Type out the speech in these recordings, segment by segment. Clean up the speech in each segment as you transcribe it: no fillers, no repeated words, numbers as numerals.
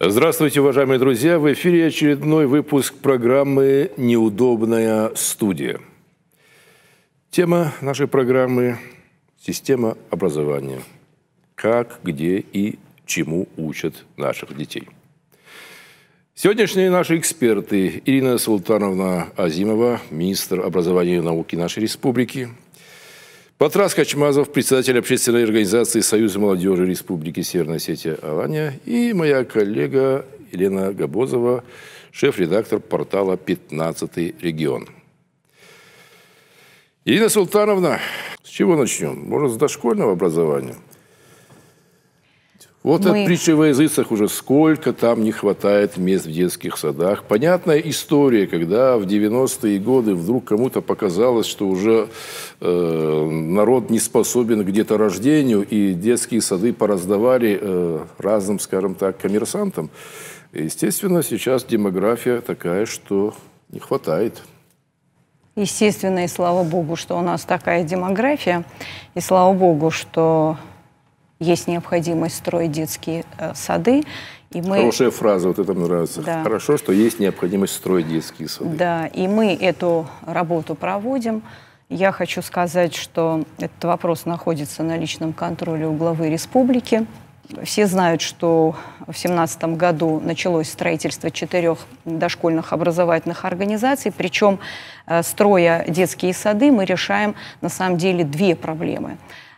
Здравствуйте, уважаемые друзья! В эфире очередной выпуск программы «Неудобная студия». Тема нашей программы – система образования. Как, где и чему учат наших детей. Сегодняшние наши эксперты: Ирина Султановна Азимова, министр образования и науки нашей республики; Батрас Качмазов, председатель общественной организации Союза молодежи Республики Северная Осетия-Алания; и моя коллега Елена Габозова, шеф-редактор портала «15-й регион». Ирина Султановна, с чего начнем? Может, с дошкольного образования? Вот от притчи во языцах уже сколько там не хватает мест в детских садах. Понятная история, когда в 90-е годы вдруг кому-то показалось, что уже народ не способен к деторождению, и детские сады пораздавали разным, скажем так, коммерсантам. Естественно, сейчас демография такая, что не хватает. Естественно, и слава богу, что у нас такая демография, и слава богу, что есть необходимость строить детские сады. И мы... Хорошая фраза, вот это мне нравится. Да. Хорошо, что есть необходимость строить детские сады. Да, и мы эту работу проводим. Я хочу сказать, что этот вопрос находится на личном контроле у главы республики. Все знают, что в 2017 году началось строительство 4 дошкольных образовательных организаций. Причем, строя детские сады, мы решаем на самом деле 2 проблемы.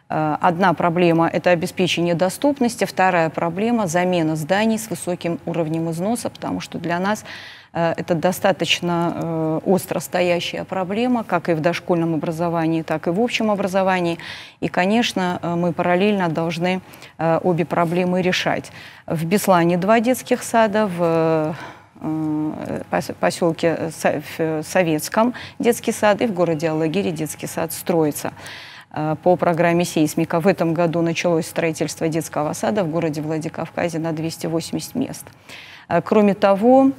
Одна проблема – это обеспечение доступности, вторая проблема – замена зданий с высоким уровнем износа, потому что для нас это достаточно остро стоящая проблема, как и в дошкольном образовании, так и в общем образовании. И, конечно, мы параллельно должны обе проблемы решать. В Беслане 2 детских сада, в поселке Советском детский сад и в городе Алагире детский сад строится. По программе «Сейсмика» в этом году началось строительство детского сада в городе Владикавказе на 280 мест. Кроме того,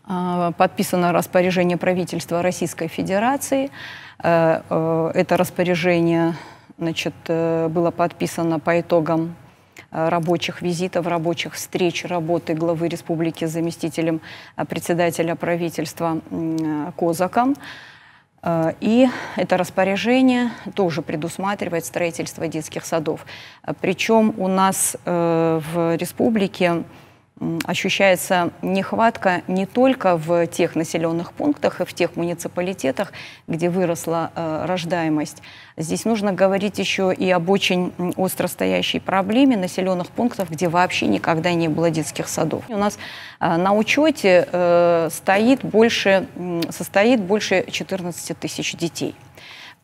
подписано распоряжение правительства Российской Федерации. Это распоряжение, значит, было подписано по итогам рабочих визитов, рабочих встреч, работы главы республики с заместителем председателя правительства Козаком. И это распоряжение тоже предусматривает строительство детских садов. Причем у нас в республике ощущается нехватка не только в тех населенных пунктах и в тех муниципалитетах, где выросла рождаемость. Здесь нужно говорить еще и об очень остро стоящей проблеме населенных пунктов, где вообще никогда не было детских садов. У нас на учете состоит больше 14 тысяч детей.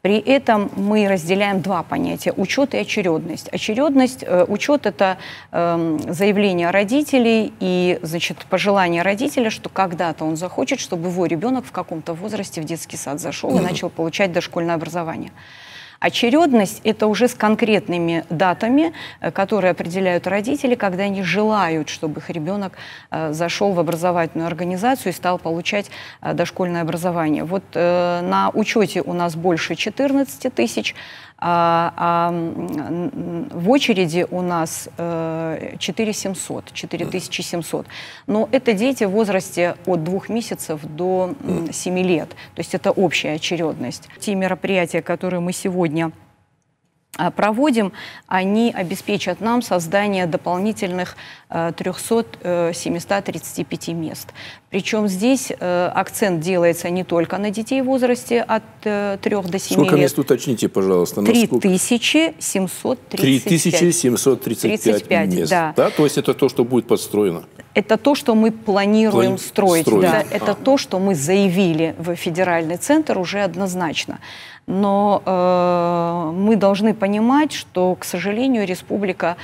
При этом мы разделяем 2 понятия – учет и очередность. Учет – это заявление родителей и, значит, пожелание родителя, что когда-то он захочет, чтобы его ребенок в каком-то возрасте в детский сад зашел и начал получать дошкольное образование. Очередность – это уже с конкретными датами, которые определяют родители, когда они желают, чтобы их ребенок зашел в образовательную организацию и стал получать дошкольное образование. Вот на учете у нас больше 14 тысяч, а в очереди у нас 4700. Но это дети в возрасте от 2 месяцев до 7 лет. То есть это общая очередность. Те мероприятия, которые мы сегодня проводим, они обеспечат нам создание дополнительных 735 мест. Причем здесь акцент делается не только на детей в возрасте от 3 до 7 Сколько лет. мест, уточните, пожалуйста. 3735 мест. Да. Да? То есть это то, что будет построено? Это то, что мы планируем строить. Да. Это то, что мы заявили в федеральный центр уже однозначно. Но мы должны понимать, что, к сожалению, республика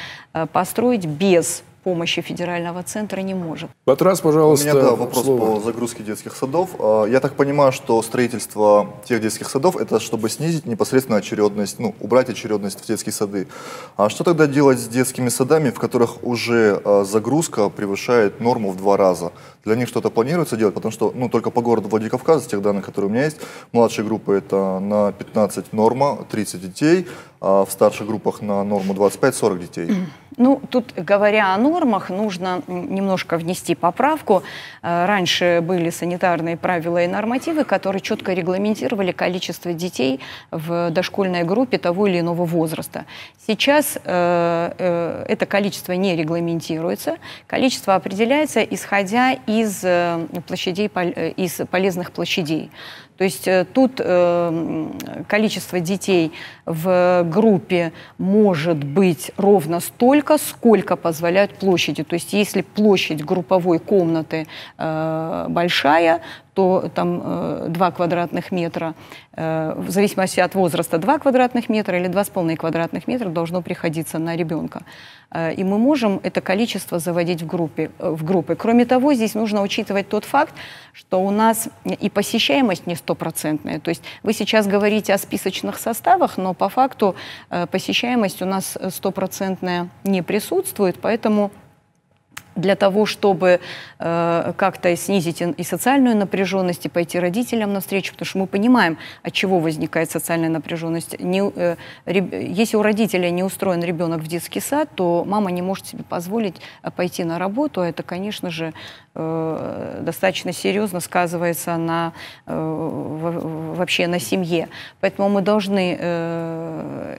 построить без помощи федерального центра не может. Батрас, пожалуйста. У меня, да, вопрос по загрузке детских садов. Я так понимаю, что строительство тех детских садов – это чтобы снизить непосредственно очередность, ну, убрать очередность в детские сады. А что тогда делать с детскими садами, в которых уже загрузка превышает норму в 2 раза? Для них что-то планируется делать, потому что, ну, только по городу Владикавказ, с тех данных, которые у меня есть, младшие группы это на 15 норма, 30 детей, а в старших группах на норму 25-40 детей. Ну, тут, говоря о нормах, нужно немножко внести поправку. Раньше были санитарные правила и нормативы, которые четко регламентировали количество детей в дошкольной группе того или иного возраста. Сейчас это количество не регламентируется. Количество определяется, исходя из площадей, из полезных площадей. То есть тут количество детей в группе может быть ровно столько, сколько позволяют площади. То есть если площадь групповой комнаты большая, то там 2 квадратных метра, в зависимости от возраста 2 квадратных метра или 2,5 квадратных метра должно приходиться на ребенка. И мы можем это количество заводить в группы. Кроме того, здесь нужно учитывать тот факт, что у нас и посещаемость не стопроцентная. То есть вы сейчас говорите о списочных составах, но по факту посещаемость у нас стопроцентная не присутствует, поэтому для того, чтобы как-то снизить и социальную напряженность, и пойти родителям навстречу, потому что мы понимаем, от чего возникает социальная напряженность. Если у родителя не устроен ребенок в детский сад, то мама не может себе позволить пойти на работу, а это, конечно же, достаточно серьезно сказывается вообще на семье. Поэтому мы должны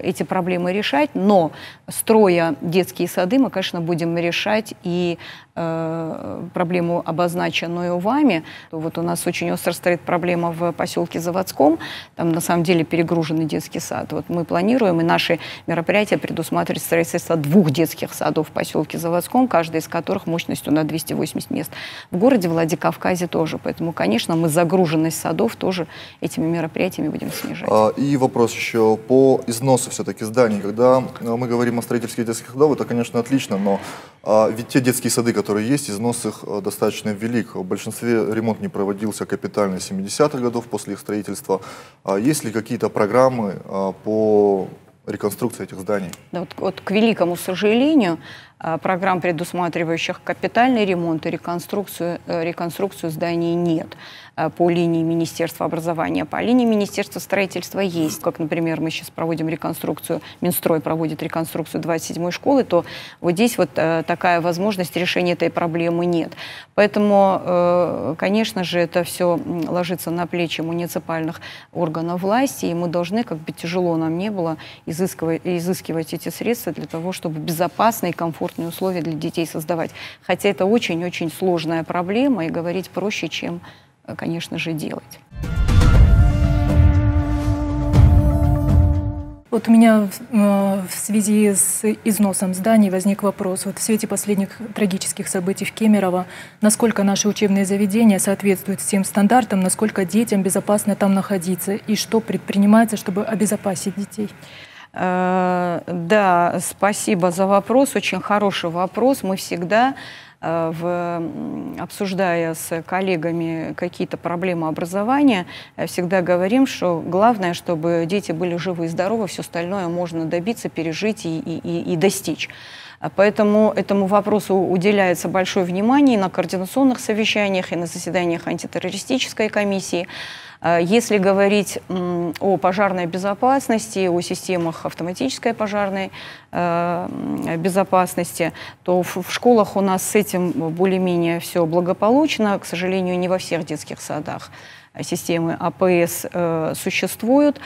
эти проблемы решать, но строя детские сады, мы, конечно, будем решать и проблему, обозначенную вами. Вот у нас очень остро стоит проблема в поселке Заводском. Там на самом деле перегруженный детский сад. Вот мы планируем, и наши мероприятия предусматривают строительство 2 детских садов в поселке Заводском, каждый из которых мощностью на 280 мест. В городе Владикавказе тоже. Поэтому, конечно, мы загруженность садов тоже этими мероприятиями будем снижать. И вопрос еще по износу все-таки зданий. Когда мы говорим о строительстве детских садов, это, конечно, отлично, но ведь те детские сады, которые есть, износ их достаточно велик. В большинстве ремонт не проводился капитально с 70-х годов после их строительства. Есть ли какие-то программы по реконструкции этих зданий? Да, вот к великому сожалению, программ, предусматривающих капитальный ремонт и реконструкцию зданий, нет по линии Министерства образования. По линии Министерства строительства есть. Как, например, мы сейчас проводим реконструкцию, Минстрой проводит реконструкцию 27-й школы, то вот здесь вот такая возможность решения этой проблемы нет. Поэтому, конечно же, это все ложится на плечи муниципальных органов власти, и мы должны, как бы тяжело нам не было, изыскивать эти средства для того, чтобы безопасные и комфортные условия для детей создавать. Хотя это очень-очень сложная проблема, и говорить проще, чем, конечно же, делать. Вот у меня в связи с износом зданий возник вопрос. Вот в свете последних трагических событий в Кемерово, насколько наши учебные заведения соответствуют всем стандартам, насколько детям безопасно там находиться, и что предпринимается, чтобы обезопасить детей? Да, спасибо за вопрос, очень хороший вопрос. Мы всегда, обсуждая с коллегами какие-то проблемы образования, всегда говорим, что главное, чтобы дети были живы и здоровы, все остальное можно добиться, пережить и достичь. Поэтому этому вопросу уделяется большое внимание и на координационных совещаниях, и на заседаниях антитеррористической комиссии. Если говорить о пожарной безопасности, о системах автоматической пожарной безопасности, то в школах у нас с этим более-менее все благополучно. К сожалению, не во всех детских садах системы АПС существуют.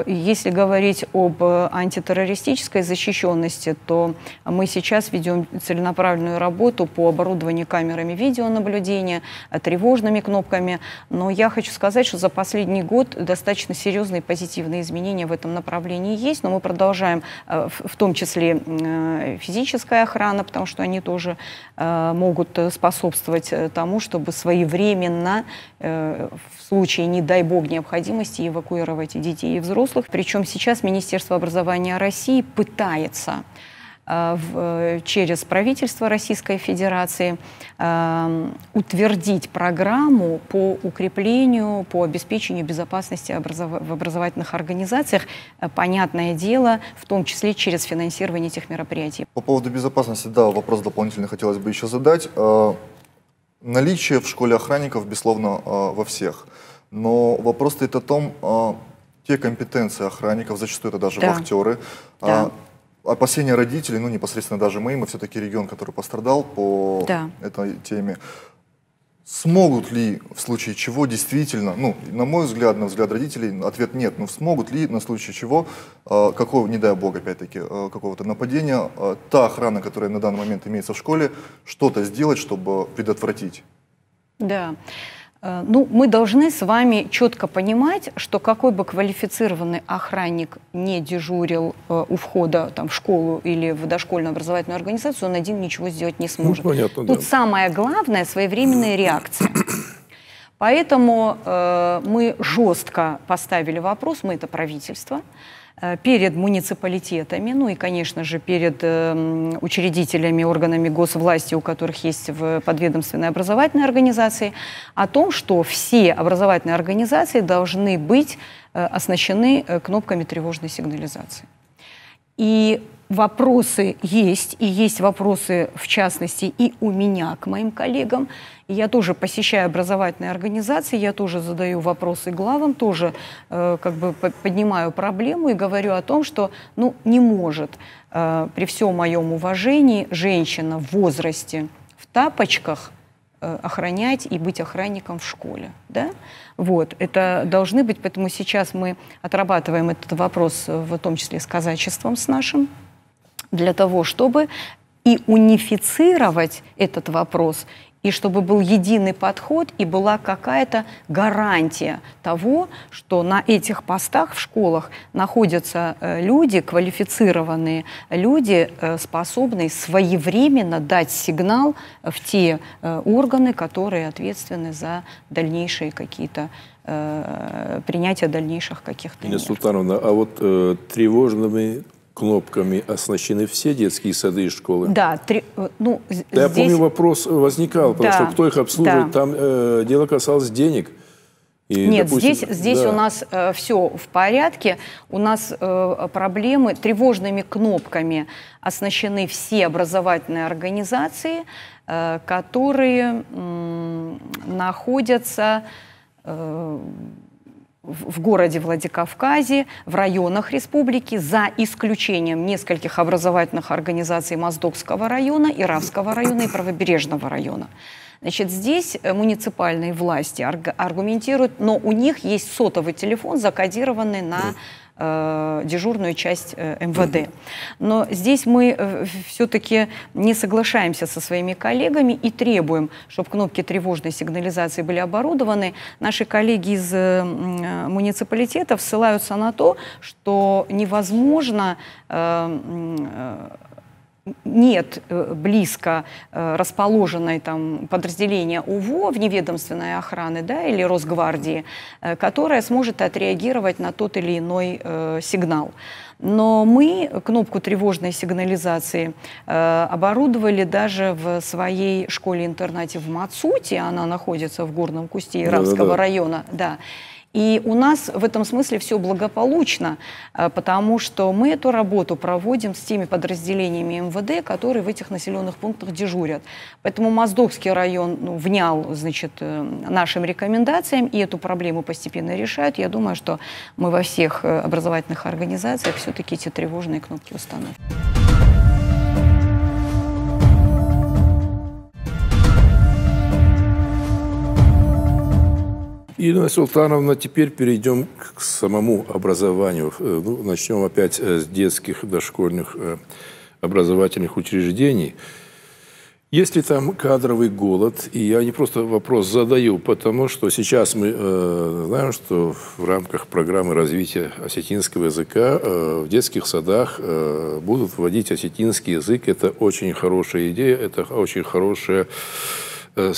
Если говорить об антитеррористической защищенности, то мы сейчас ведем целенаправленную работу по оборудованию камерами видеонаблюдения, тревожными кнопками. Но я хочу сказать, что за последний год достаточно серьезные позитивные изменения в этом направлении есть. Но мы продолжаем, в том числе физическая охрана, потому что они тоже могут способствовать тому, чтобы своевременно, в случае, не дай бог, необходимости эвакуировать детей и взрослых. Причем сейчас Министерство образования России пытается через правительство Российской Федерации утвердить программу по укреплению, по обеспечению безопасности в образовательных организациях, понятное дело, в том числе через финансирование этих мероприятий. По поводу безопасности, да, вопрос дополнительный хотелось бы еще задать. наличие в школе охранников, безусловно, во всех. Но вопрос стоит о том, те компетенции охранников, зачастую это даже вахтеры, опасения родителей, ну непосредственно даже мы все-таки регион, который пострадал по этой теме. Смогут ли в случае чего действительно, ну, на мой взгляд, на взгляд родителей, ответ нет, но смогут ли на случай чего, какого, не дай бог, опять-таки, какого-то нападения, та охрана, которая на данный момент имеется в школе, что-то сделать, чтобы предотвратить? Да. Ну, мы должны с вами четко понимать, что какой бы квалифицированный охранник не дежурил у входа там, в школу или в дошкольную образовательную организацию, он один ничего сделать не сможет. Ну, понятно, Тут самое главное – своевременная реакция. Поэтому мы жестко поставили вопрос, мы это правительство, перед муниципалитетами, ну и, конечно же, перед учредителями, органами госвласти, у которых есть подведомственные образовательные организации, о том, что все образовательные организации должны быть оснащены кнопками тревожной сигнализации. И вопросы есть, и есть вопросы, в частности, и у меня к моим коллегам. И я тоже посещаю образовательные организации, я тоже задаю вопросы главам, тоже как бы поднимаю проблему и говорю о том, что ну, не может при всем моем уважении женщина в возрасте в тапочках охранять и быть охранником в школе. Да? Вот, это должны быть, поэтому сейчас мы отрабатываем этот вопрос, в том числе с казачеством с нашим, для того, чтобы и унифицировать этот вопрос, и чтобы был единый подход, и была какая-то гарантия того, что на этих постах в школах находятся люди, квалифицированные люди, способные своевременно дать сигнал в те органы, которые ответственны за дальнейшие какие-то принятие дальнейших каких-то мер. Инна Султановна, а вот тревожными кнопками оснащены все детские сады и школы? Да. Ну, я помню, вопрос возникал, потому что кто их обслуживает, там дело касалось денег. И, нет, допустим, здесь у нас все в порядке. У нас проблемы тревожными кнопками оснащены все образовательные организации, которые находятся в городе Владикавказе, в районах республики, за исключением нескольких образовательных организаций Моздокского района, Иравского района и Правобережного района. Значит, здесь муниципальные власти аргументируют, но у них есть сотовый телефон, закодированный на дежурную часть МВД. Но здесь мы все-таки не соглашаемся со своими коллегами и требуем, чтобы кнопки тревожной сигнализации были оборудованы. Наши коллеги из муниципалитетов ссылаются на то, что невозможно нет близко расположенной там подразделения УВО, вневедомственной охраны, да, или Росгвардии, которая сможет отреагировать на тот или иной сигнал. Но мы кнопку тревожной сигнализации оборудовали даже в своей школе-интернате в Мацуте, она находится в Горном Кусте Иравского района, да. И у нас в этом смысле все благополучно, потому что мы эту работу проводим с теми подразделениями МВД, которые в этих населенных пунктах дежурят. Поэтому Моздокский район внял, значит, нашим рекомендациям, и эту проблему постепенно решают. Я думаю, что мы во всех образовательных организациях все-таки эти тревожные кнопки установим. Инна Султановна, теперь перейдем к самому образованию. Ну, начнем опять с детских дошкольных образовательных учреждений. Есть ли там кадровый голод? И я не просто вопрос задаю, потому что сейчас мы знаем, что в рамках программы развития осетинского языка в детских садах будут вводить осетинский язык. Это очень хорошая идея, это очень хорошая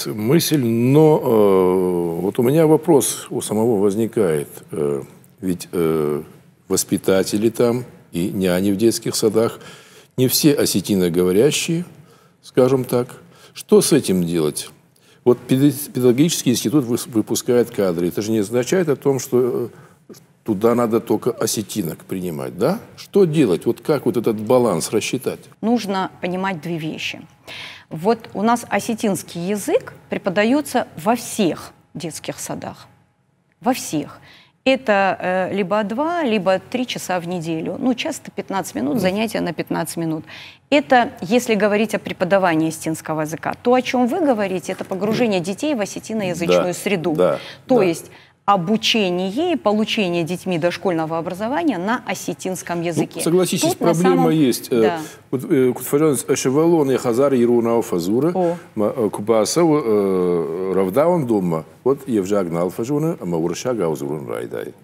мысль, но вот у меня вопрос у самого возникает. Ведь воспитатели там и няни в детских садах не все осетиноговорящие, скажем так. Что с этим делать? Вот педагогический институт выпускает кадры. Это же не означает о том, что туда надо только осетинок принимать, да? Что делать? Вот как вот этот баланс рассчитать? Нужно понимать две вещи. Вот у нас осетинский язык преподается во всех детских садах. Во всех. Это либо 2, либо 3 часа в неделю. Ну, часто 15 минут, занятия на 15 минут. Это, если говорить о преподавании осетинского языка. То, о чем вы говорите, это погружение детей в осетиноязычную среду. То есть обучение и получение детьми дошкольного образования на осетинском языке. Ну, согласитесь, проблема есть. Кутфажанс Ашевалон и Хазар Ирунау Фазура, Кубасов Равдаун дома, вот Евжагнал Фажуна, а Мауршага Узурун Райдай.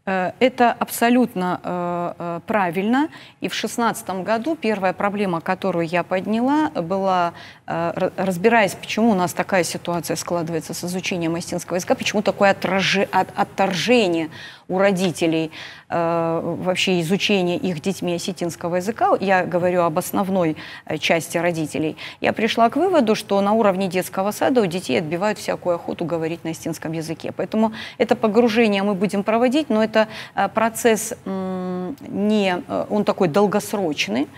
Это абсолютно правильно. И в 2016 году первая проблема, которую я подняла, была, разбираясь, почему у нас такая ситуация складывается с изучением осетинского языка, почему такое отторжение у родителей вообще изучения их детьми осетинского языка. Я говорю об основной части родителей. Я пришла к выводу, что на уровне детского сада у детей отбивают всякую охоту говорить на осетинском языке. Поэтому это погружение мы будем проводить, но это процесс он такой долгосрочный.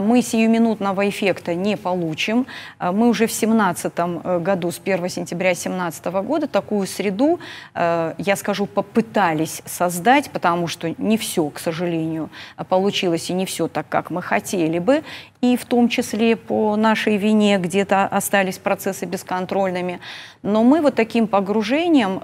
Мы сиюминутного эффекта не получим. Мы уже в 2017 году, с 1 сентября 2017 года, такую среду, я скажу, попытались создать, потому что не все, к сожалению, получилось, и не все так, как мы хотели бы. И в том числе по нашей вине где-то остались процессы бесконтрольными. Но мы вот таким погружением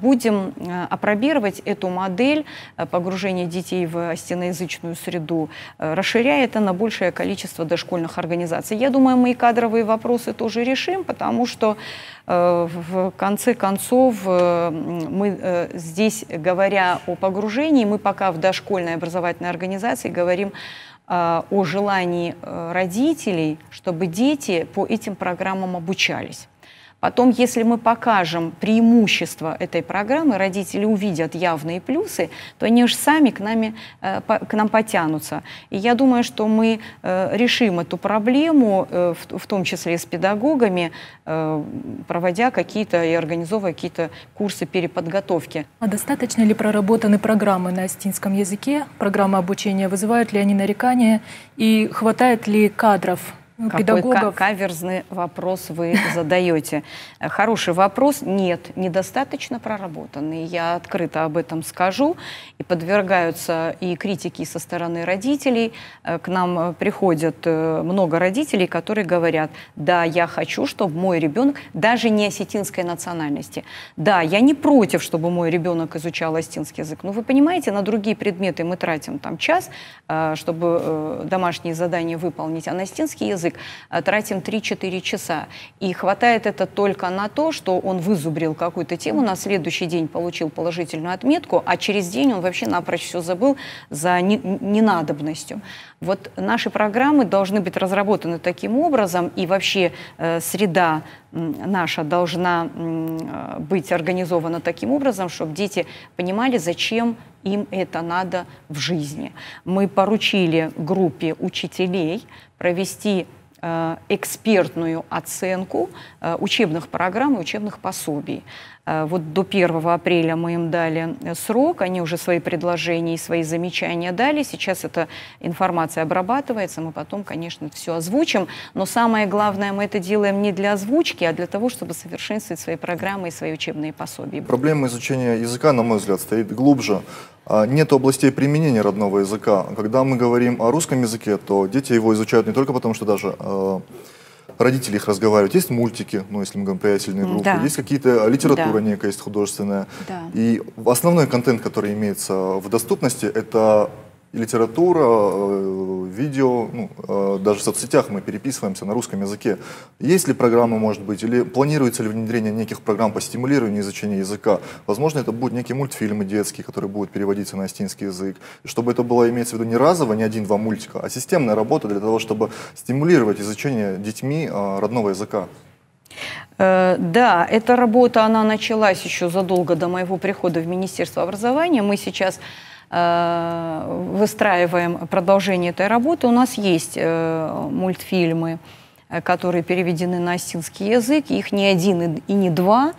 будем апробировать эту модель погружения детей в осетиноязычную среду, расширяя это на большее количество дошкольных организаций. Я думаю, мы и кадровые вопросы тоже решим, потому что в конце концов мы здесь, говоря о погружении, мы пока в дошкольной образовательной организации говорим о желании родителей, чтобы дети по этим программам обучались. Потом, если мы покажем преимущества этой программы, родители увидят явные плюсы, то они же сами к нам потянутся. И я думаю, что мы решим эту проблему, в том числе с педагогами, проводя какие-то и организовывая какие-то курсы переподготовки. А достаточно ли проработаны программы на осетинском языке? Программы обучения, вызывают ли они нарекания? И хватает ли кадров? Какой каверзный вопрос вы задаете. Хороший вопрос. Нет, недостаточно проработанный. Я открыто об этом скажу. И подвергаются и критики со стороны родителей. К нам приходят много родителей, которые говорят: да, я хочу, чтобы мой ребенок, даже не осетинской национальности, да, я не против, чтобы мой ребенок изучал осетинский язык. Но вы понимаете, на другие предметы мы тратим там час, чтобы домашние задания выполнить, а на осетинский язык тратим 3-4 часа. И хватает это только на то, что он вызубрил какую-то тему, на следующий день получил положительную отметку, а через день он вообще напрочь все забыл за ненадобностью. Вот наши программы должны быть разработаны таким образом, и вообще среда наша должна быть организована таким образом, чтобы дети понимали, зачем им это надо в жизни. Мы поручили группе учителей провести экспертную оценку учебных программ и учебных пособий. Вот до 1 апреля мы им дали срок, они уже свои предложения и свои замечания дали. Сейчас эта информация обрабатывается, мы потом, конечно, все озвучим. Но самое главное, мы это делаем не для озвучки, а для того, чтобы совершенствовать свои программы и свои учебные пособия. Проблема изучения языка, на мой взгляд, стоит глубже. Нет областей применения родного языка. Когда мы говорим о русском языке, то дети его изучают не только потому, что даже родители их разговаривают. Есть мультики, ну, если мы говорим про ясельные группы, да. Есть какие-то литература некая, есть художественная. Да. И основной контент, который имеется в доступности, это литература, видео, ну, даже в соцсетях мы переписываемся на русском языке. Есть ли программа, может быть, или планируется ли внедрение неких программ по стимулированию изучения языка? Возможно, это будут некие мультфильмы детские, которые будут переводиться на осетинский язык. И чтобы это было, имеется в виду, не разово, не 1-2 мультика, а системная работа для того, чтобы стимулировать изучение детьми родного языка. Да, эта работа, она началась еще задолго до моего прихода в Министерство образования. Мы сейчас выстраиваем продолжение этой работы. У нас есть мультфильмы, которые переведены на осетинский язык. Их не 1 и не 2.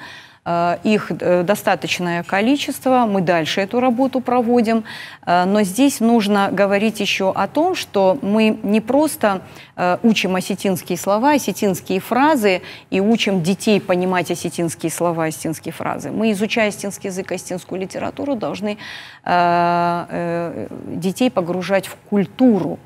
Их достаточное количество, мы дальше эту работу проводим, но здесь нужно говорить еще о том, что мы не просто учим осетинские слова, осетинские фразы и учим детей понимать осетинские слова, осетинские фразы. Мы, изучая осетинский язык, осетинскую литературу, должны детей погружать в культуру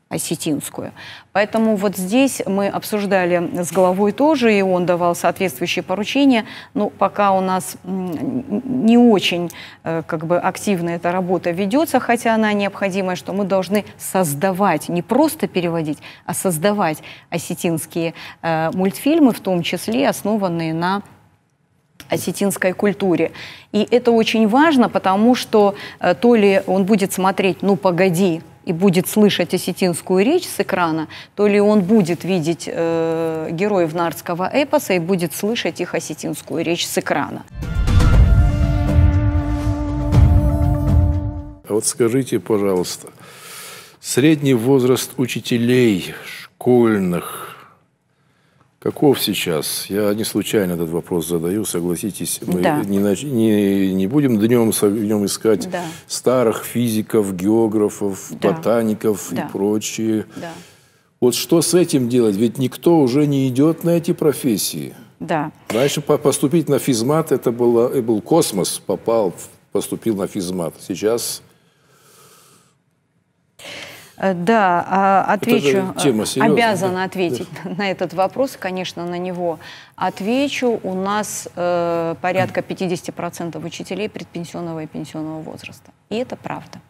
осетинскую. Поэтому вот здесь мы обсуждали с главой тоже, и он давал соответствующие поручения. Но пока у нас не очень как бы активно эта работа ведется, хотя она необходимая, что мы должны создавать, не просто переводить, а создавать осетинские мультфильмы, в том числе основанные на осетинской культуре. И это очень важно, потому что то ли он будет смотреть «Ну, погоди», и будет слышать осетинскую речь с экрана, то ли он будет видеть героев нардского эпоса и будет слышать их осетинскую речь с экрана. А вот скажите, пожалуйста, средний возраст учителей школьных каков сейчас? Я не случайно этот вопрос задаю, согласитесь. Мы не будем днем искать старых физиков, географов, ботаников и прочие. Вот что с этим делать? Ведь никто уже не идет на эти профессии. Раньше поступить на физмат, это был космос, поступил на физмат. Сейчас... Да, отвечу, обязана ответить на этот вопрос, конечно, на него отвечу. У нас порядка 50% учителей предпенсионного и пенсионного возраста. И это правда.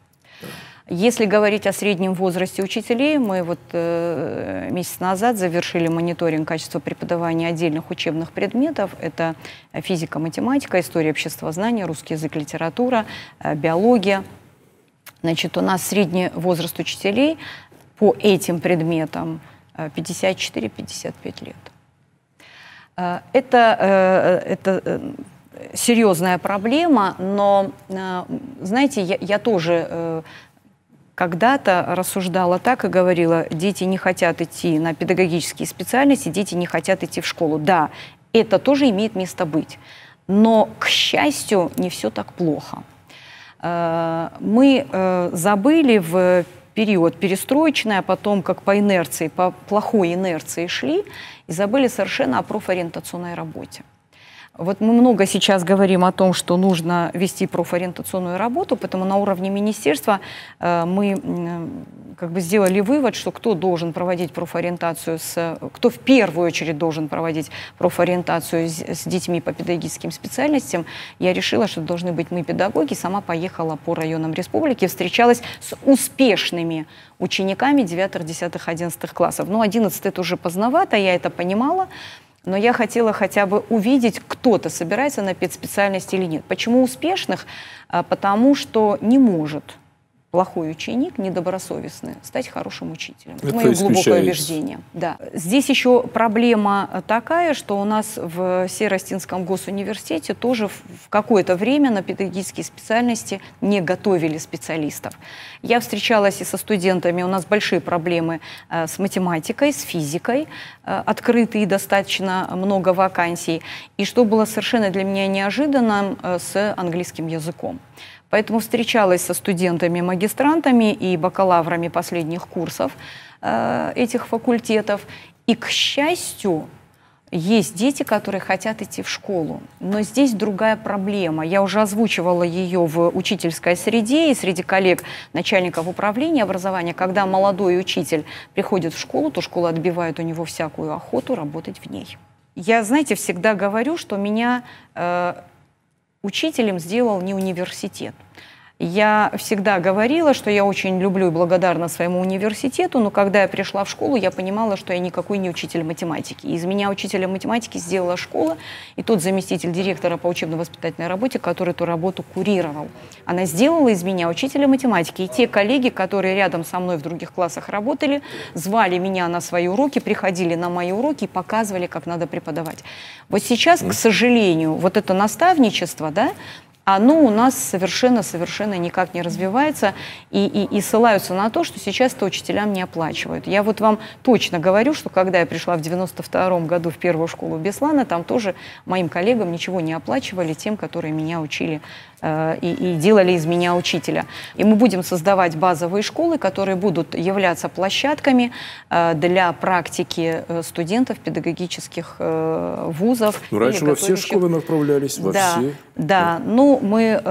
Если говорить о среднем возрасте учителей, мы вот месяц назад завершили мониторинг качества преподавания отдельных учебных предметов. Это физика, математика, история обществознания, русский язык, литература, биология. Значит, у нас средний возраст учителей по этим предметам 54-55 лет. Это серьезная проблема, но, знаете, я тоже когда-то рассуждала так и говорила: дети не хотят идти на педагогические специальности, дети не хотят идти в школу. Да, это тоже имеет место быть, но, к счастью, не все так плохо. Мы забыли в период перестроечный, а потом как по инерции, по плохой инерции шли, и забыли совершенно о профориентационной работе. Вот мы много сейчас говорим о том, что нужно вести профориентационную работу, поэтому на уровне министерства мы как бы сделали вывод, что кто должен проводить профориентацию, кто в первую очередь должен проводить профориентацию с детьми по педагогическим специальностям. Я решила, что должны быть мы, педагоги, сама поехала по районам республики, встречалась с успешными учениками 9, 10, 11 классов. Ну, 11 это уже поздновато, я это понимала. Но я хотела хотя бы увидеть, кто-то собирается на педспециальность или нет. Почему успешных? Потому что не может плохой ученик, недобросовестный, стать хорошим учителем. Это мое глубокое убеждение. Да. Здесь еще проблема такая, что у нас в Северо-Осетинском госуниверситете тоже в какое-то время на педагогические специальности не готовили специалистов. Я встречалась и со студентами, у нас большие проблемы с математикой, с физикой, открытые достаточно много вакансий. И что было совершенно для меня неожиданным, с английским языком. Поэтому встречалась со студентами-магистрантами и бакалаврами последних курсов этих факультетов. И, к счастью, есть дети, которые хотят идти в школу. Но здесь другая проблема. Я уже озвучивала ее в учительской среде и среди коллег начальников управления образования. Когда молодой учитель приходит в школу, то школа отбивает у него всякую охоту работать в ней. Я, знаете, всегда говорю, что меня... учителем сделал не университет. Я всегда говорила, что я очень люблю и благодарна своему университету, но когда я пришла в школу, я понимала, что я никакой не учитель математики. Из меня учителя математики сделала школа и тот заместитель директора по учебно-воспитательной работе, который эту работу курировал. Она сделала из меня учителя математики. И те коллеги, которые рядом со мной в других классах работали, звали меня на свои уроки, приходили на мои уроки и показывали, как надо преподавать. Вот сейчас, к сожалению, вот это наставничество, да, оно у нас совершенно никак не развивается и ссылаются на то, что сейчас это учителям не оплачивают. Я вот вам точно говорю, что когда я пришла в 92-м году в первую школу Беслана, там тоже моим коллегам ничего не оплачивали, тем, которые меня учили и делали из меня учителя. И мы будем создавать базовые школы, которые будут являться площадками для практики студентов педагогических вузов. Но раньше во все школы направлялись, во все. Да, ну мы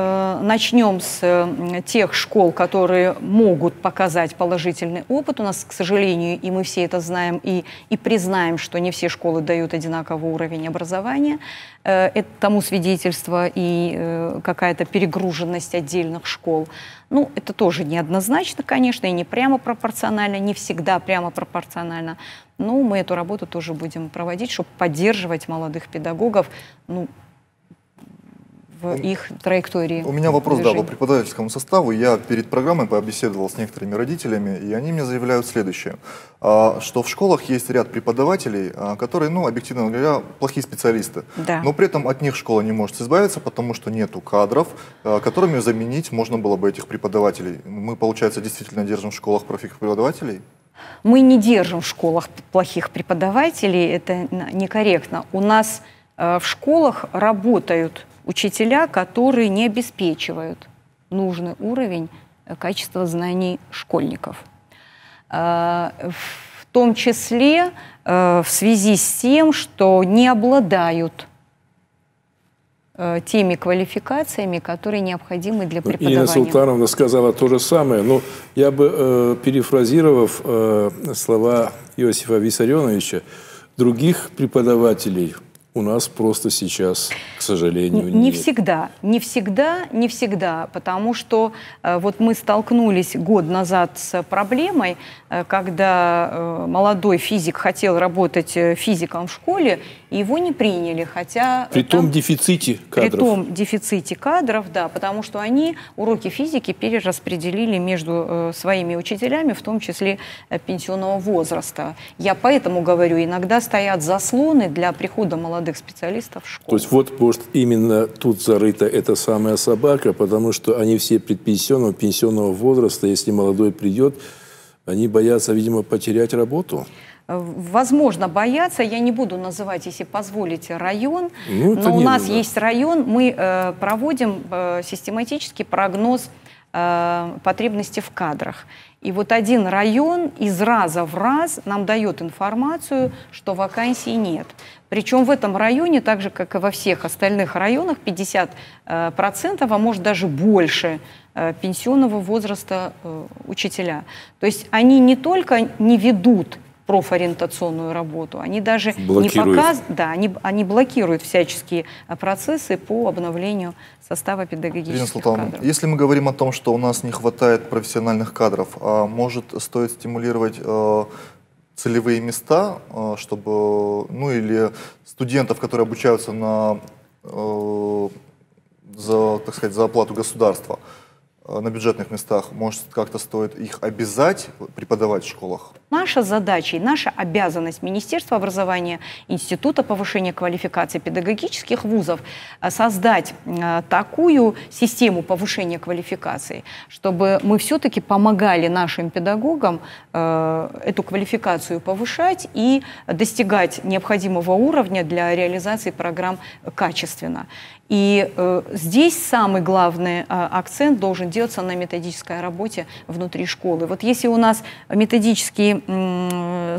начнем с тех школ, которые могут показать положительный опыт. У нас, к сожалению, и мы все это знаем, и признаем, что не все школы дают одинаковый уровень образования. Это тому свидетельство и какая-то перегруженность отдельных школ. Ну, это тоже неоднозначно, конечно, и не прямо пропорционально, не всегда прямо пропорционально. Но мы эту работу тоже будем проводить, чтобы поддерживать молодых педагогов, ну, в их траектории. У меня вопрос, движения. да, по преподавательскому составу. Я перед программой побеседовал с некоторыми родителями, и они мне заявляют следующее, что в школах есть ряд преподавателей, которые, ну, объективно говоря, плохие специалисты. Да. Но при этом от них школа не может избавиться, потому что нету кадров, которыми заменить можно было бы этих преподавателей. Мы, получается, действительно держим в школах плохих преподавателей? Мы не держим в школах плохих преподавателей, это некорректно. У нас в школах работают учителя, которые не обеспечивают нужный уровень качества знаний школьников. В том числе в связи с тем, что не обладают теми квалификациями, которые необходимы для преподавания. Ирина Султановна сказала то же самое. Но я бы, перефразировав слова Иосифа Виссарионовича, других преподавателей у нас просто сейчас, к сожалению, нет. Не всегда, потому что вот мы столкнулись год назад с проблемой, когда молодой физик хотел работать физиком в школе, и его не приняли, хотя... При том дефиците кадров. При том дефиците кадров, да, потому что они уроки физики перераспределили между своими учителями, в том числе пенсионного возраста. Я поэтому говорю, иногда стоят заслоны для прихода молодых специалистов в школу. То есть вот, может, именно тут зарыта эта самая собака, потому что они все пенсионного возраста, если молодой придет, они боятся, видимо, потерять работу. Возможно, боятся. Я не буду называть, если позволите, район. Но у нас есть район. Мы проводим систематический прогноз потребностей в кадрах. И вот один район из раза в раз нам дает информацию, что вакансий нет. Причем в этом районе, так же, как и во всех остальных районах, 50%, а может даже больше пенсионного возраста учителя. То есть они не только не ведут профориентационную работу, они даже не показывают, да, они блокируют всяческие процессы по обновлению состава педагогических кадров. Если мы говорим о том, что у нас не хватает профессиональных кадров, может, стоит стимулировать целевые места, чтобы, ну, или студентов, которые обучаются на, так сказать, за оплату государства, на бюджетных местах, может, как-то стоит их обязать преподавать в школах? Наша задача и наша обязанность Министерства образования, Института повышения квалификации педагогических вузов создать такую систему повышения квалификации, чтобы мы все-таки помогали нашим педагогам эту квалификацию повышать и достигать необходимого уровня для реализации программ качественно. И здесь самый главный акцент должен делаться на методической работе внутри школы. Вот если у нас методические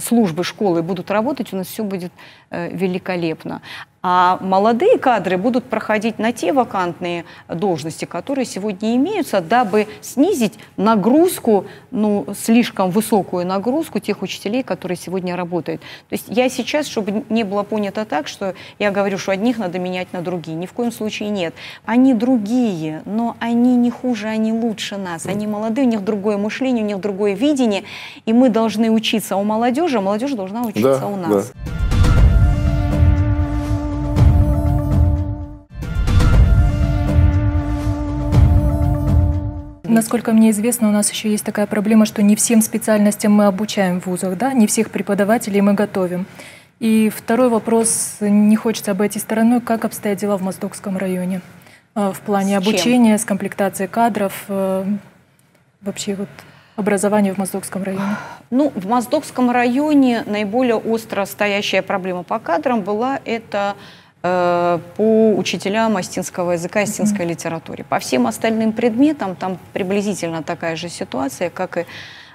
службы школы будут работать, у нас все будет великолепно. А молодые кадры будут проходить на те вакантные должности, которые сегодня имеются, дабы снизить нагрузку, ну, слишком высокую нагрузку тех учителей, которые сегодня работают. То есть я сейчас, чтобы не было понято так, что я говорю, что одних надо менять на другие. Ни в коем случае нет. Они другие, но они не хуже, они лучше нас. Они молодые, у них другое мышление, у них другое видение. И мы должны учиться у молодежи, а молодежь должна учиться у нас. Да. Насколько мне известно, у нас еще есть такая проблема, что не всем специальностям мы обучаем в вузах, да? Не всех преподавателей мы готовим. И второй вопрос, не хочется обойти стороной, как обстоят дела в Моздокском районе. в плане обучения, с комплектацией кадров, вообще вот образование в Моздокском районе? Ну, в Моздокском районе наиболее остро стоящая проблема по кадрам была это по учителям астинского языка, астинской литературе. По всем остальным предметам там приблизительно такая же ситуация, как и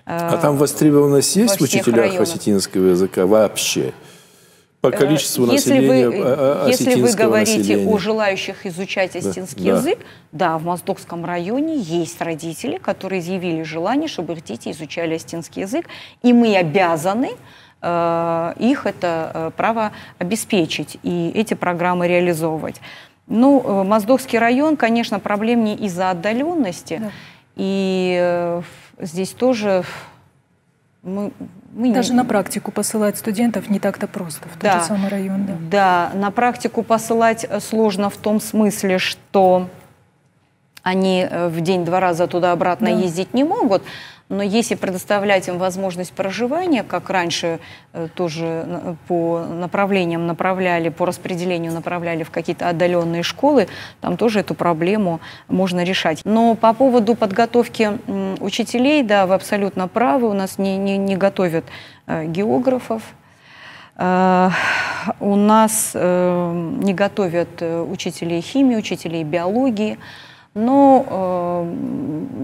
А там востребованность есть в учителях осетинского языка вообще? По количеству населения осетинского Если вы говорите населения. о желающих изучать осетинский язык, да, в Моздокском районе есть родители, которые изъявили желание, чтобы их дети изучали осетинский язык, и мы обязаны их это право обеспечить и эти программы реализовывать. Ну, Моздокский район, конечно, проблемнее из-за отдаленности, и здесь тоже мы даже на практику посылать студентов не так-то просто в тот же самый район. Да, на практику посылать сложно в том смысле, что они в день-два раза туда-обратно ездить не могут, но если предоставлять им возможность проживания, как раньше тоже по направлениям направляли, по распределению направляли в какие-то отдаленные школы, там тоже эту проблему можно решать. Но по поводу подготовки учителей, да, вы абсолютно правы, у нас не готовят географов, у нас не готовят учителей химии, учителей биологии. Но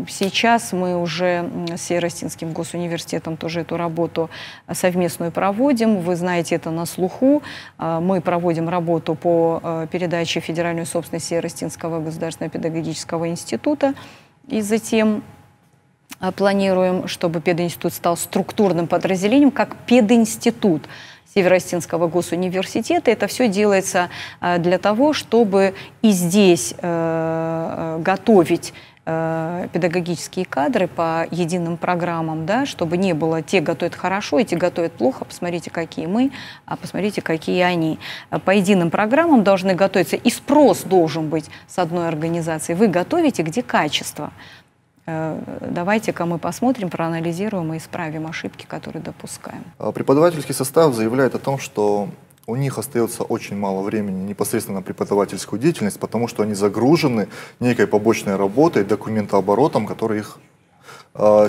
сейчас мы уже с Северо-Осетинским госуниверситетом тоже эту работу совместную проводим. Вы знаете, это на слуху. Мы проводим работу по передаче федеральной собственности Северо-Осетинского государственного педагогического института. И затем планируем, чтобы пединститут стал структурным подразделением, как пединститут Северо-Осетинского госуниверситета. Это все делается для того, чтобы и здесь готовить педагогические кадры по единым программам, да, чтобы не было те готовят хорошо, и те готовят плохо, посмотрите, какие мы, а посмотрите, какие они. По единым программам должны готовиться, и спрос должен быть с одной организацией. Вы готовите, где качество. Давайте-ка мы посмотрим, проанализируем и исправим ошибки, которые допускаем. Преподавательский состав заявляет о том, что у них остается очень мало времени непосредственно на преподавательскую деятельность, потому что они загружены некой побочной работой, документооборотом, который их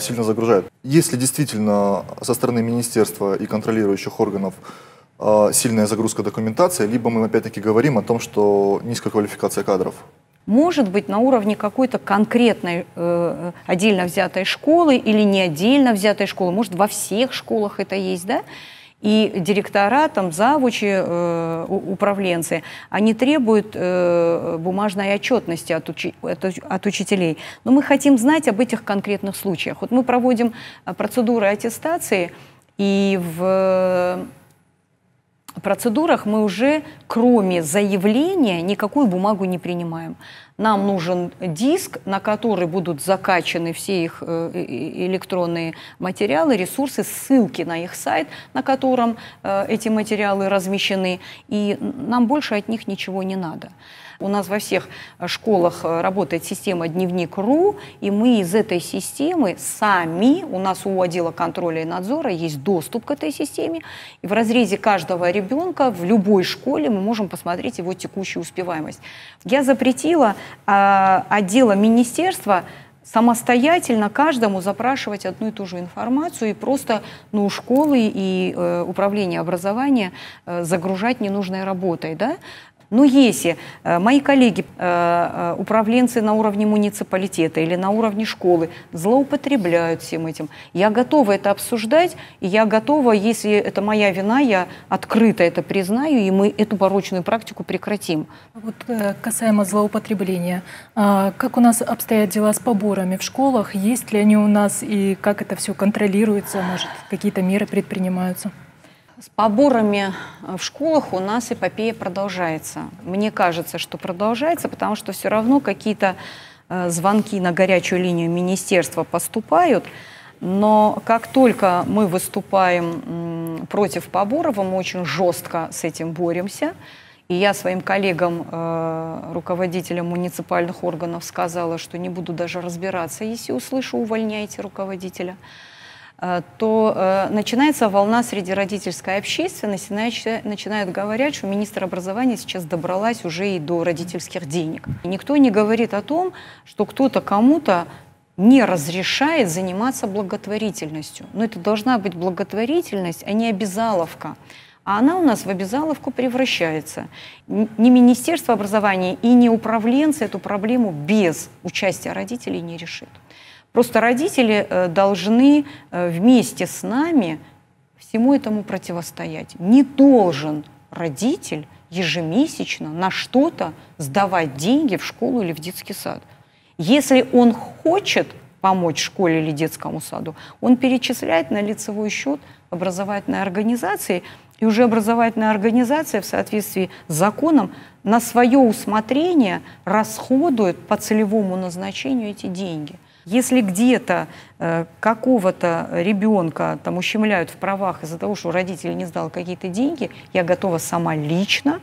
сильно загружает. Если действительно со стороны министерства и контролирующих органов сильная загрузка документации, либо мы опять-таки говорим о том, что низкая квалификация кадров. Может быть, на уровне какой-то конкретной отдельно взятой школы или не отдельно взятой школы, может, во всех школах это есть, да? И директора, там, завучи, управленцы, они требуют бумажной отчетности от учителей. Но мы хотим знать об этих конкретных случаях. Вот мы проводим процедуры аттестации, и в процедурах мы уже, кроме заявления, никакую бумагу не принимаем. Нам нужен диск, на который будут закачаны все их электронные материалы, ресурсы, ссылки на их сайт, на котором эти материалы размещены, и нам больше от них ничего не надо. У нас во всех школах работает система «Дневник.ру», и мы из этой системы сами, у нас у отдела контроля и надзора есть доступ к этой системе, и в разрезе каждого ребенка в любой школе мы можем посмотреть его текущую успеваемость. Я запретила отделам министерства самостоятельно каждому запрашивать одну и ту же информацию и просто школы и управление образования загружать ненужной работой, да? Но если мои коллеги, управленцы на уровне муниципалитета или на уровне школы злоупотребляют всем этим, я готова это обсуждать, и я готова, если это моя вина, я открыто это признаю, и мы эту порочную практику прекратим. Вот касаемо злоупотребления, как у нас обстоят дела с поборами в школах, есть ли они у нас, и как это все контролируется, может, какие-то меры предпринимаются? С поборами в школах у нас эпопея продолжается. Мне кажется, что продолжается, потому что все равно какие-то звонки на горячую линию министерства поступают, но как только мы выступаем против поборов, мы очень жестко с этим боремся. И я своим коллегам, руководителям муниципальных органов, сказала, что не буду даже разбираться, если услышу, увольняйте руководителя. то начинается волна среди родительской общественности, начинают говорить, что министр образования сейчас добралась уже и до родительских денег. И никто не говорит о том, что кто-то кому-то не разрешает заниматься благотворительностью. Но это должна быть благотворительность, а не обязаловка. А она у нас в обязаловку превращается. Ни Министерство образования и ни управленцы эту проблему без участия родителей не решат. Просто родители должны вместе с нами всему этому противостоять. Не должен родитель ежемесячно на что-то сдавать деньги в школу или в детский сад. Если он хочет помочь школе или детскому саду, он перечисляет на лицевой счет образовательной организации, и уже образовательная организация в соответствии с законом на свое усмотрение расходует по целевому назначению эти деньги. Если где-то какого-то ребенка там ущемляют в правах из-за того, что родитель не сдал какие-то деньги, я готова сама лично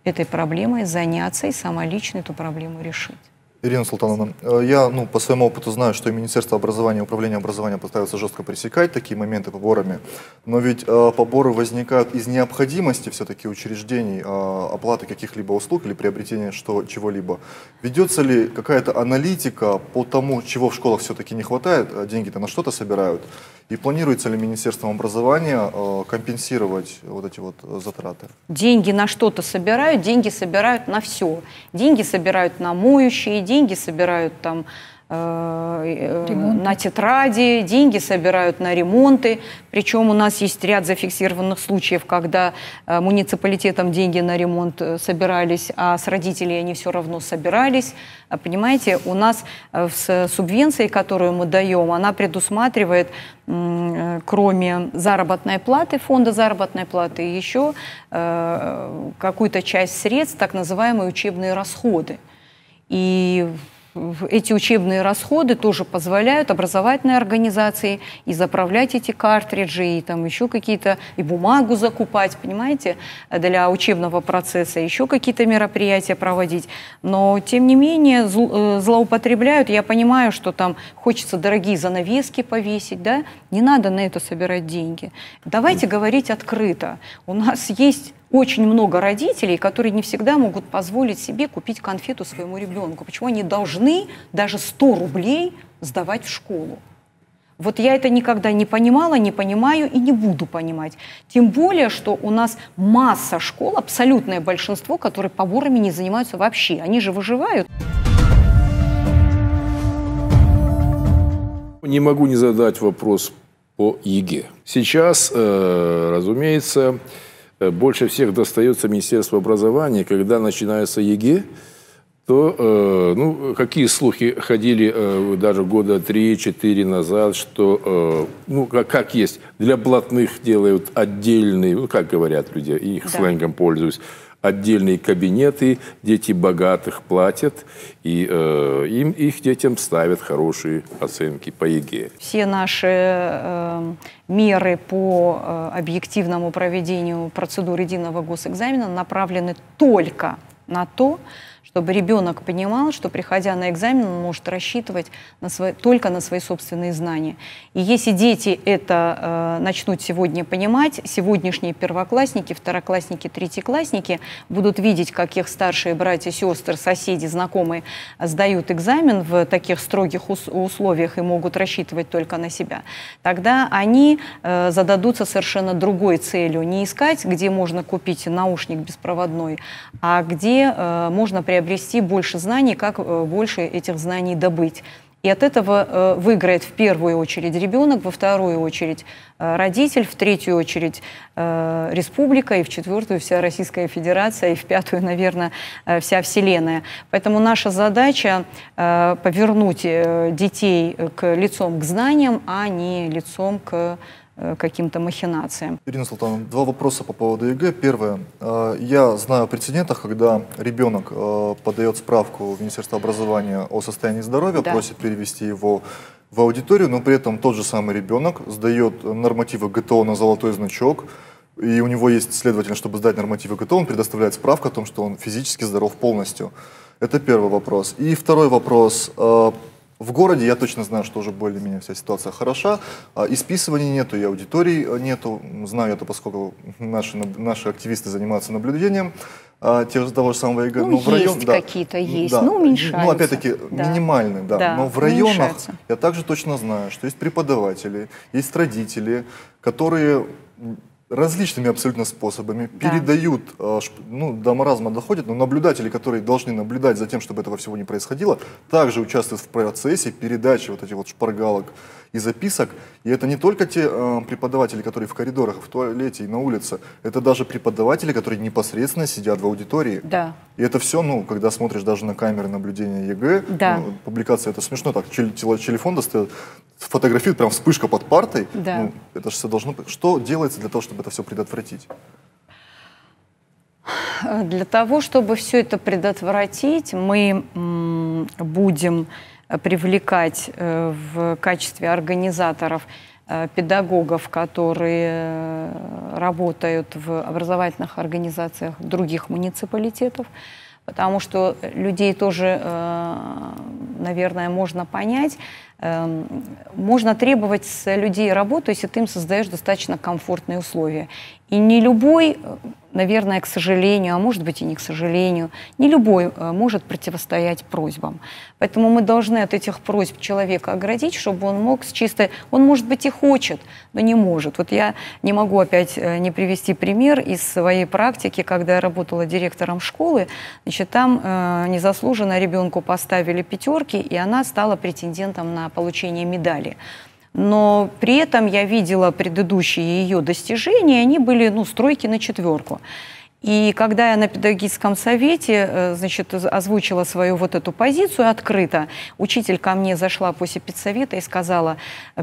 этой проблемой заняться и сама лично эту проблему решить. Ирина Султановна, я по своему опыту знаю, что и Министерство образования, и Управление образования пытаются жестко пресекать такие моменты поборами, но ведь поборы возникают из необходимости все-таки учреждений оплаты каких-либо услуг или приобретения чего-либо. Ведется ли какая-то аналитика по тому, чего в школах все-таки не хватает, деньги-то на что-то собирают, и планируется ли Министерством образования компенсировать вот эти вот затраты? Деньги на что-то собирают, деньги собирают на все. Деньги собирают на моющие, деньги собирают там на тетради, деньги собирают на ремонты. Причем у нас есть ряд зафиксированных случаев, когда муниципалитетам деньги на ремонт собирались, а с родителей они все равно собирались. Понимаете, у нас с субвенцией, которую мы даем, она предусматривает, кроме заработной платы, фонда заработной платы, еще какую-то часть средств, так называемые учебные расходы. И эти учебные расходы тоже позволяют образовательной организации и заправлять эти картриджи, и там еще какие-то, и бумагу закупать, понимаете, для учебного процесса, еще какие-то мероприятия проводить. Но, тем не менее, злоупотребляют. Я понимаю, что там хочется дорогие занавески повесить, да? Не надо на это собирать деньги. Давайте говорить открыто. У нас есть очень много родителей, которые не всегда могут позволить себе купить конфету своему ребенку. Почему они должны даже 100 рублей сдавать в школу? Вот я это никогда не понимала, не понимаю и не буду понимать. Тем более, что у нас масса школ, абсолютное большинство, которые поборами не занимаются вообще. Они же выживают. Не могу не задать вопрос по ЕГЭ. Сейчас, разумеется, больше всех достается Министерству образования, когда начинается ЕГЭ, то, какие слухи ходили даже года 3-4 назад, что, как есть, для блатных делают отдельные, как говорят люди, их сленгом пользуюсь, отдельные кабинеты, дети богатых платят, и их детям ставят хорошие оценки по ЕГЭ. Все наши меры по объективному проведению процедуры единого госэкзамена направлены только на то, чтобы ребенок понимал, что, приходя на экзамен, он может рассчитывать только на свои собственные знания. И если дети это начнут сегодня понимать, сегодняшние первоклассники, второклассники, третьеклассники будут видеть, как их старшие братья, сестры, соседи, знакомые сдают экзамен в таких строгих условиях и могут рассчитывать только на себя, тогда они зададутся совершенно другой целью. Не искать, где можно купить наушник беспроводной, а где можно приобрести больше знаний, как больше этих знаний добыть. И от этого выиграет в первую очередь ребенок, во вторую очередь родитель, в третью очередь республика, и в четвертую вся Российская Федерация, и в пятую, наверное, вся Вселенная. Поэтому наша задача повернуть детей лицом к знаниям, а не лицом к каким-то махинациям. Ирина Султановна, два вопроса по поводу ЕГЭ. Первое. Я знаю о прецедентах, когда ребенок подает справку в Министерство образования о состоянии здоровья, просит перевести его в аудиторию, но при этом тот же самый ребенок сдает нормативы ГТО на золотой значок, и у него есть, следовательно, чтобы сдать нормативы ГТО, он предоставляет справку о том, что он физически здоров полностью. Это первый вопрос. И второй вопрос. В городе я точно знаю, что уже более-менее вся ситуация хороша. И списываний нету, и аудиторий нету. Знаю это, поскольку наши активисты занимаются наблюдением того же самого ЕГЭ. Ну, есть какие-то, есть, да, но уменьшаются. Ну, опять-таки, да. минимальные, да. Да, Но в районах уменьшаются. я также точно знаю, что есть преподаватели, есть родители, которые различными абсолютно способами передают, до маразма доходит, но наблюдатели, которые должны наблюдать за тем, чтобы этого всего не происходило, также участвуют в процессе передачи вот этих вот шпаргалок и записок. И это не только те преподаватели, которые в коридорах, в туалете и на улице, это даже преподаватели, которые непосредственно сидят в аудитории. Да. И это все, когда смотришь даже на камеры наблюдения ЕГЭ, публикация, это смешно, так, телефон достает, фотографирует, прям вспышка под партой. Да. Это же все должно... Что делается для того, чтобы это все предотвратить? Для того, чтобы все это предотвратить, мы будем привлекать в качестве организаторов педагогов, которые работают в образовательных организациях других муниципалитетов, потому что людей тоже, наверное, можно понять. Можно требовать с людей работу, если ты им создаешь достаточно комфортные условия. И не любой, наверное, к сожалению, а может быть и не к сожалению, не любой может противостоять просьбам. Поэтому мы должны от этих просьб человека оградить, чтобы он мог с чистой... Он, может быть, и хочет, но не может. Вот я не могу опять не привести пример из своей практики, когда я работала директором школы. Значит, там незаслуженно ребенку поставили 5, и она стала претендентом на получение медали. Но при этом я видела предыдущие ее достижения, они были, с 3 на 4. И когда я на педагогическом совете, озвучила свою вот эту позицию открыто, учитель ко мне зашла после педсовета и сказала,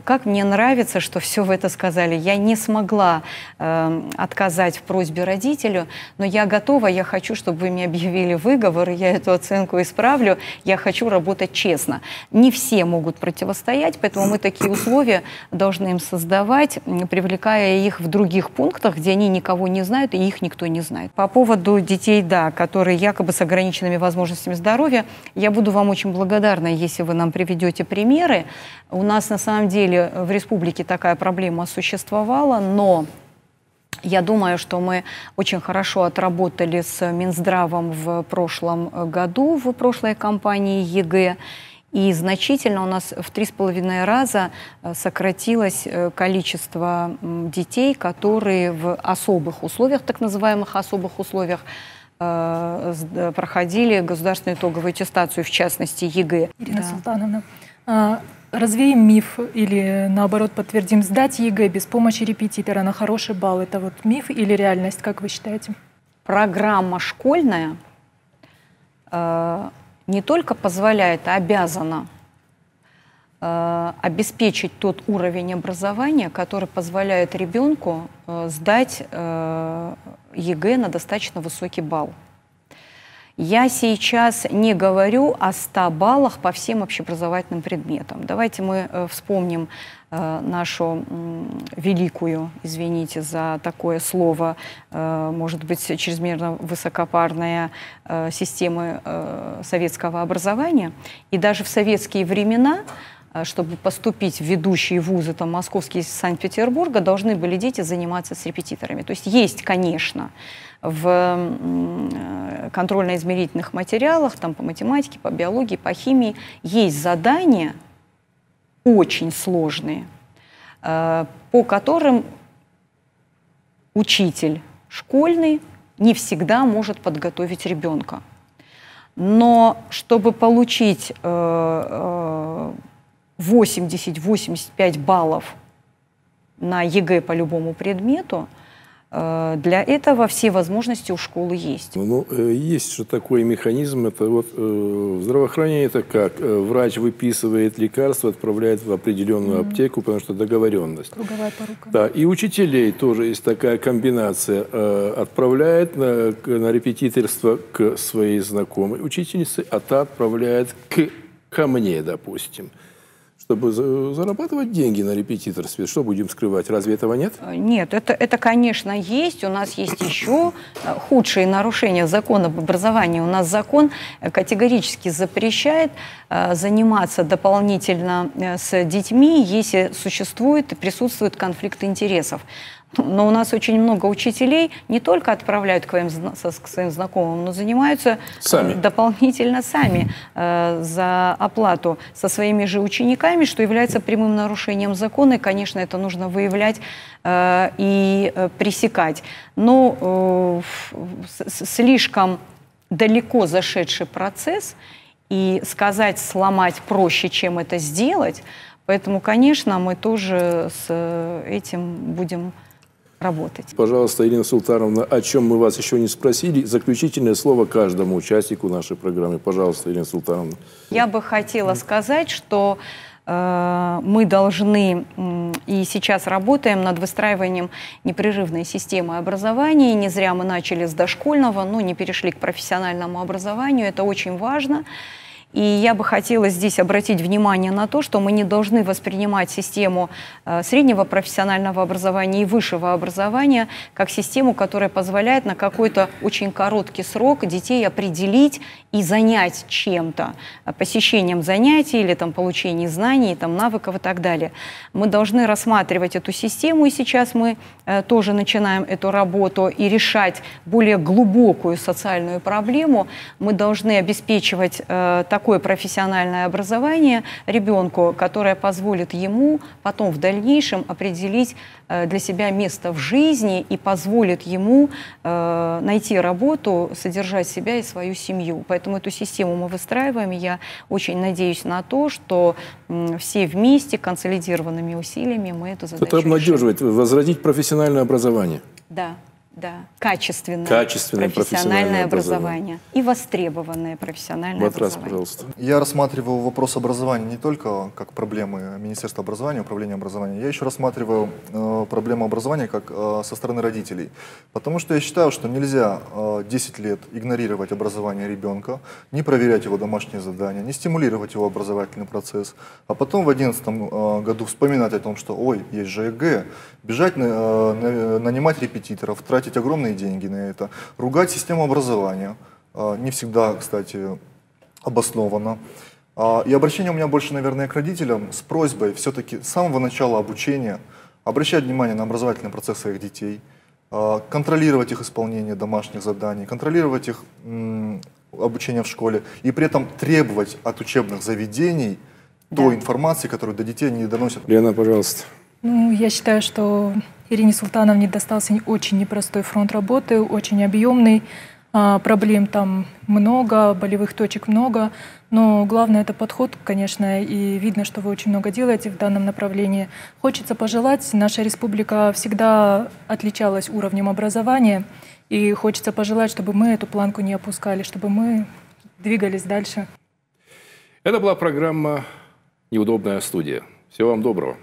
как мне нравится, что все в это сказали. Я не смогла отказать в просьбе родителю, но я готова, я хочу, чтобы вы мне объявили выговор, я эту оценку исправлю, я хочу работать честно. Не все могут противостоять, поэтому мы такие условия должны им создавать, привлекая их в других пунктах, где они никого не знают и их никто не знает. По поводу детей, которые якобы с ограниченными возможностями здоровья, я буду вам очень благодарна, если вы нам приведете примеры. У нас на самом деле в республике такая проблема существовала, но я думаю, что мы очень хорошо отработали с Минздравом в прошлом году, в прошлой кампании ЕГЭ. И значительно у нас в 3,5 раза сократилось количество детей, которые в особых условиях, так называемых особых условиях, проходили государственную итоговую аттестацию, в частности ЕГЭ. Ирина Султановна, развеем миф или, наоборот, подтвердим, сдать ЕГЭ без помощи репетитора на хороший балл – это вот миф или реальность, как вы считаете? Программа школьная не только позволяет, а обязана обеспечить тот уровень образования, который позволяет ребенку сдать ЕГЭ на достаточно высокий балл. Я сейчас не говорю о 100 баллах по всем общеобразовательным предметам. Давайте мы вспомним нашу великую, извините за такое слово, может быть, чрезмерно высокопарная система советского образования. И даже в советские времена, чтобы поступить в ведущие вузы, там, московские из Санкт-Петербурга, должны были дети заниматься с репетиторами. То есть, конечно, в контрольно-измерительных материалах, там, по математике, по биологии, по химии, есть задания очень сложные, по которым учитель школьный не всегда может подготовить ребенка. Но чтобы получить 80-85 баллов на ЕГЭ по любому предмету, для этого все возможности у школы есть. Есть же такой механизм, это здравоохранение, это как? Врач выписывает лекарства, отправляет в определенную аптеку, потому что договоренность. Круговая порука. Да, и учителей тоже есть такая комбинация. Отправляет на репетиторство к своей знакомой учительнице, а та отправляет ко мне, допустим. чтобы зарабатывать деньги на репетиторстве. Что будем скрывать? Разве этого нет? Нет, это, конечно, есть. У нас есть еще худшие нарушения закона об образовании. У нас закон категорически запрещает заниматься дополнительно с детьми, если существует и присутствует конфликт интересов. Но у нас очень много учителей не только отправляют к своим знакомым, но занимаются дополнительно сами за оплату со своими же учениками, что является прямым нарушением закона. И, конечно, это нужно выявлять и пресекать. Но слишком далеко зашедший процесс, и сказать, сломать проще, чем это сделать. Поэтому, конечно, мы тоже с этим будем работать. Пожалуйста, Ирина Султановна, о чем мы вас еще не спросили, заключительное слово каждому участнику нашей программы. Пожалуйста, Ирина Султановна. Я бы хотела сказать, что мы должны и сейчас работаем над выстраиванием непрерывной системы образования. Не зря мы начали с дошкольного, но не перешли к профессиональному образованию. Это очень важно. И я бы хотела здесь обратить внимание на то, что мы не должны воспринимать систему среднего профессионального образования и высшего образования как систему, которая позволяет на какой-то очень короткий срок детей определить и занять чем-то, посещением занятий или там, получением знаний, там, навыков и так далее. Мы должны рассматривать эту систему, и сейчас мы тоже начинаем эту работу и решать более глубокую социальную проблему. Мы должны обеспечивать такое профессиональное образование ребенку, которое позволит ему потом в дальнейшем определить для себя место в жизни и позволит ему найти работу, содержать себя и свою семью. Поэтому эту систему мы выстраиваем, и я очень надеюсь на то, что все вместе, консолидированными усилиями мы эту задачу это обнадеживает, возродить профессиональное образование. Да. Да, качественное профессиональное образование и востребованное профессиональное образование. Пожалуйста. Я рассматриваю вопрос образования не только как проблемы Министерства образования, Управления образования, я еще рассматриваю проблему образования как со стороны родителей. Потому что я считаю, что нельзя 10 лет игнорировать образование ребенка, не проверять его домашние задания, не стимулировать его образовательный процесс, а потом в 2011 году вспоминать о том, что ой, есть же ЕГЭ, бежать нанимать репетиторов, тратить огромные деньги на это, ругать систему образования, не всегда, кстати, обоснованно. И обращение у меня больше, наверное, к родителям с просьбой все-таки с самого начала обучения обращать внимание на образовательный процесс своих детей, контролировать их исполнение домашних заданий, контролировать их обучение в школе и при этом требовать от учебных заведений той информации, которую до детей не доносят. Лена, пожалуйста. Ну, я считаю, что Ирине Султановне достался очень непростой фронт работы, очень объемный. Проблем там много, болевых точек много. Но главное — это подход, конечно, и видно, что вы очень много делаете в данном направлении. Хочется пожелать, наша республика всегда отличалась уровнем образования, и хочется пожелать, чтобы мы эту планку не опускали, чтобы мы двигались дальше. Это была программа «Неудобная студия». Всего вам доброго.